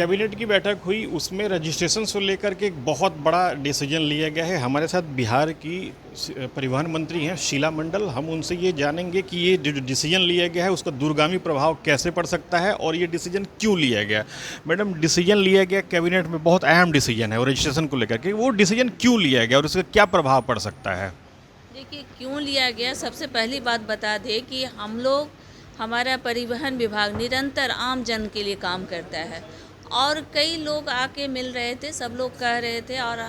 Cabinet की बैठक हुई, उसमें रजिस्ट्रेशन को लेकर के एक बहुत बड़ा डिसीजन लिया गया है। हमारे साथ बिहार की परिवहन मंत्री हैं शीला मंडल। हम उनसे ये जानेंगे कि ये जो डिसीजन लिया गया है उसका दूरगामी प्रभाव कैसे पड़ सकता है और ये डिसीजन क्यों लिया गया। मैडम, डिसीजन लिया गया कैबिनेट में, बहुत अहम डिसीजन है और रजिस्ट्रेशन को लेकर के, वो डिसीजन क्यों लिया गया और उसका क्या प्रभाव पड़ सकता है? देखिए, क्यों लिया गया, सबसे पहली बात बता दें कि हम लोग, हमारा परिवहन विभाग निरंतर आम जन के लिए काम करता है और कई लोग आके मिल रहे थे, सब लोग कह रहे थे और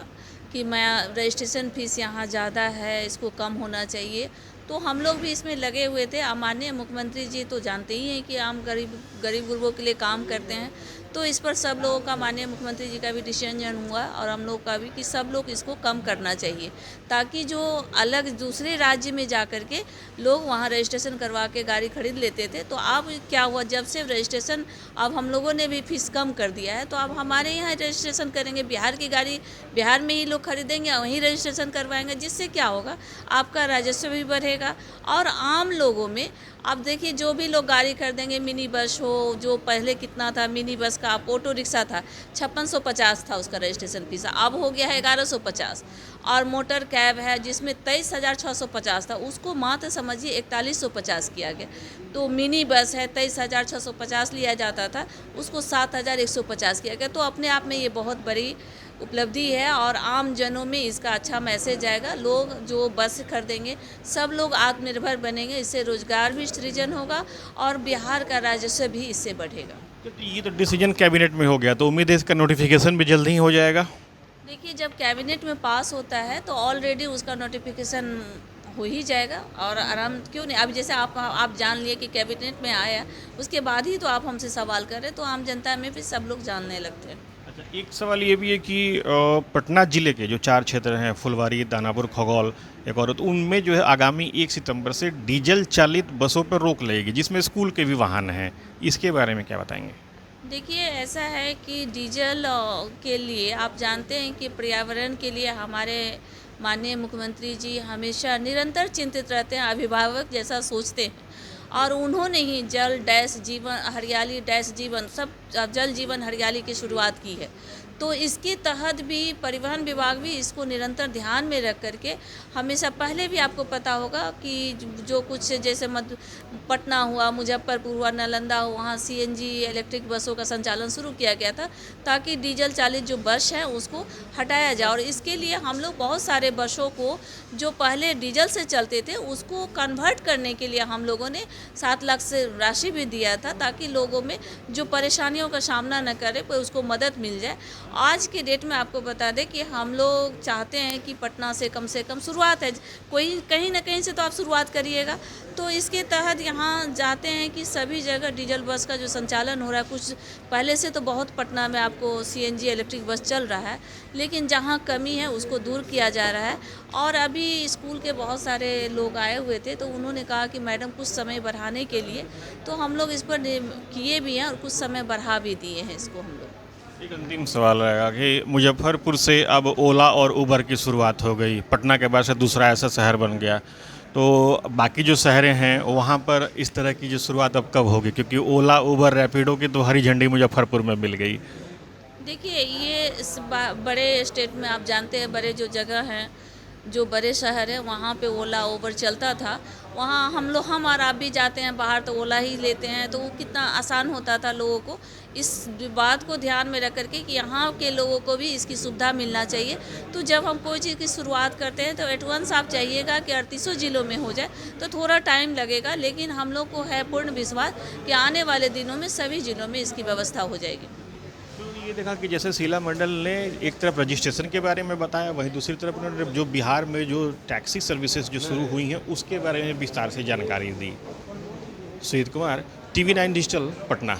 कि मैं रजिस्ट्रेशन फ़ीस यहाँ ज़्यादा है, इसको कम होना चाहिए। तो हम लोग भी इसमें लगे हुए थे। माननीय मुख्यमंत्री जी तो जानते ही हैं कि आम गरीब गुरबों के लिए काम करते हैं, तो इस पर सब लोगों का, माननीय मुख्यमंत्री जी का भी डिसीजन हुआ और हम लोग का भी, कि सब लोग इसको कम करना चाहिए, ताकि जो अलग दूसरे राज्य में जा कर के लोग वहाँ रजिस्ट्रेशन करवा के गाड़ी खरीद लेते थे, तो अब क्या हुआ, जब से रजिस्ट्रेशन अब हम लोगों ने भी फीस कम कर दिया है, तो अब हमारे यहाँ रजिस्ट्रेशन करेंगे, बिहार की गाड़ी बिहार में ही लोग खरीदेंगे, वहीं रजिस्ट्रेशन करवाएंगे, जिससे क्या होगा, आपका राजस्व भी बढ़ेगा और आम लोगों में। अब देखिए, जो भी लोग गाड़ी खरीदेंगे, मिनी बस हो, जो पहले कितना था मिनी बस का, ऑटो रिक्शा था 5650 था उसका रजिस्ट्रेशन फीस, अब हो गया है 1150। और मोटर कैब है जिसमें 23,650 था, उसको मात्र समझिए 4150 किया गया। तो मिनी बस है 23,650 लिया जाता था, उसको 7,150 किया गया। तो अपने आप में ये बहुत बड़ी उपलब्धि है और आम जनों में इसका अच्छा मैसेज आएगा। लोग जो बस खरीदेंगे, सब लोग आत्मनिर्भर बनेंगे, इससे रोजगार भी सृजन होगा और बिहार का राजस्व भी इससे बढ़ेगा। तो ये तो डिसीजन कैबिनेट में हो गया, तो उम्मीद है इसका नोटिफिकेशन भी जल्द ही हो जाएगा। देखिए, जब कैबिनेट में पास होता है तो ऑलरेडी उसका नोटिफिकेशन हो ही जाएगा और आराम क्यों नहीं। अब जैसे आप जान लिए कि कैबिनेट में आया, उसके बाद ही तो आप हमसे सवाल कर रहे, तो आम जनता में भी सब लोग जानने लगते हैं। अच्छा, एक सवाल ये भी है कि पटना जिले के जो 4 क्षेत्र हैं, फुलवारी, दानापुर, खगौल, एक और, तो उनमें जो है आगामी 1 सितंबर से डीजल चालित बसों पर रोक लगेगी, जिसमें स्कूल के भी वाहन हैं। इसके बारे में क्या बताएंगे? देखिए, ऐसा है कि डीजल के लिए आप जानते हैं कि पर्यावरण के लिए हमारे माननीय मुख्यमंत्री जी हमेशा निरंतर चिंतित रहते हैं, अभिभावक जैसा सोचते हैं और उन्होंने ही जल डैश जीवन, हरियाली डैश जीवन, सब जल जीवन हरियाली की शुरुआत की है। तो इसके तहत भी परिवहन विभाग भी इसको निरंतर ध्यान में रख करके हमेशा, पहले भी आपको पता होगा कि जो कुछ जैसे पटना हुआ, मुजफ्फरपुर हुआ, नालंदा हुआ, वहाँ सीएनजी इलेक्ट्रिक बसों का संचालन शुरू किया गया था, ताकि डीजल चालित जो बस है उसको हटाया जाए। और इसके लिए हम लोग बहुत सारे बसों को जो पहले डीजल से चलते थे उसको कन्वर्ट करने के लिए हम लोगों ने 7 लाख से राशि भी दिया था, ताकि लोगों में जो परेशानियों का सामना न करे पर उसको मदद मिल जाए। आज के डेट में आपको बता दें कि हम लोग चाहते हैं कि पटना से कम शुरुआत है, कोई कहीं ना कहीं से तो आप शुरुआत करिएगा। तो इसके तहत यहाँ जाते हैं कि सभी जगह डीजल बस का जो संचालन हो रहा है, कुछ पहले से तो बहुत पटना में आपको सीएनजी इलेक्ट्रिक बस चल रहा है, लेकिन जहाँ कमी है उसको दूर किया जा रहा है। और अभी स्कूल के बहुत सारे लोग आए हुए थे, तो उन्होंने कहा कि मैडम कुछ समय बढ़ाने के लिए, तो हम लोग इस पर किए भी हैं और कुछ समय बढ़ा भी दिए हैं इसको हम लोग। एक अंतिम सवाल रहेगा कि मुजफ्फरपुर से अब ओला और उबर की शुरुआत हो गई, पटना के बाद से दूसरा ऐसा शहर बन गया, तो बाकी जो शहरें हैं वहाँ पर इस तरह की जो शुरुआत अब कब होगी? क्योंकि ओला, उबर, रैपिडो की तो हरी झंडी मुजफ्फरपुर में मिल गई। देखिए, ये इस बड़े स्टेट में आप जानते हैं, बड़े जो जगह हैं, जो बड़े शहर हैं, वहाँ पे ओला उबर चलता था। वहाँ हम और आप भी जाते हैं बाहर तो ओला ही लेते हैं, तो वो कितना आसान होता था लोगों को। इस बात को ध्यान में रख करके कि यहाँ के लोगों को भी इसकी सुविधा मिलना चाहिए। तो जब हम कोई चीज़ की शुरुआत करते हैं तो एडवांस आप चाहिएगा कि 38 जिलों में हो जाए, तो थोड़ा टाइम लगेगा, लेकिन हम लोग को है पूर्ण विश्वास कि आने वाले दिनों में सभी जिलों में इसकी व्यवस्था हो जाएगी। तो ये देखा कि जैसे शीला मंडल ने एक तरफ रजिस्ट्रेशन के बारे में बताया, वहीं दूसरी तरफ उन्होंने जो बिहार में जो टैक्सी सर्विसेज जो शुरू हुई हैं उसके बारे में विस्तार से जानकारी दी। Sujeet Kumar, TV9 digital, Patna.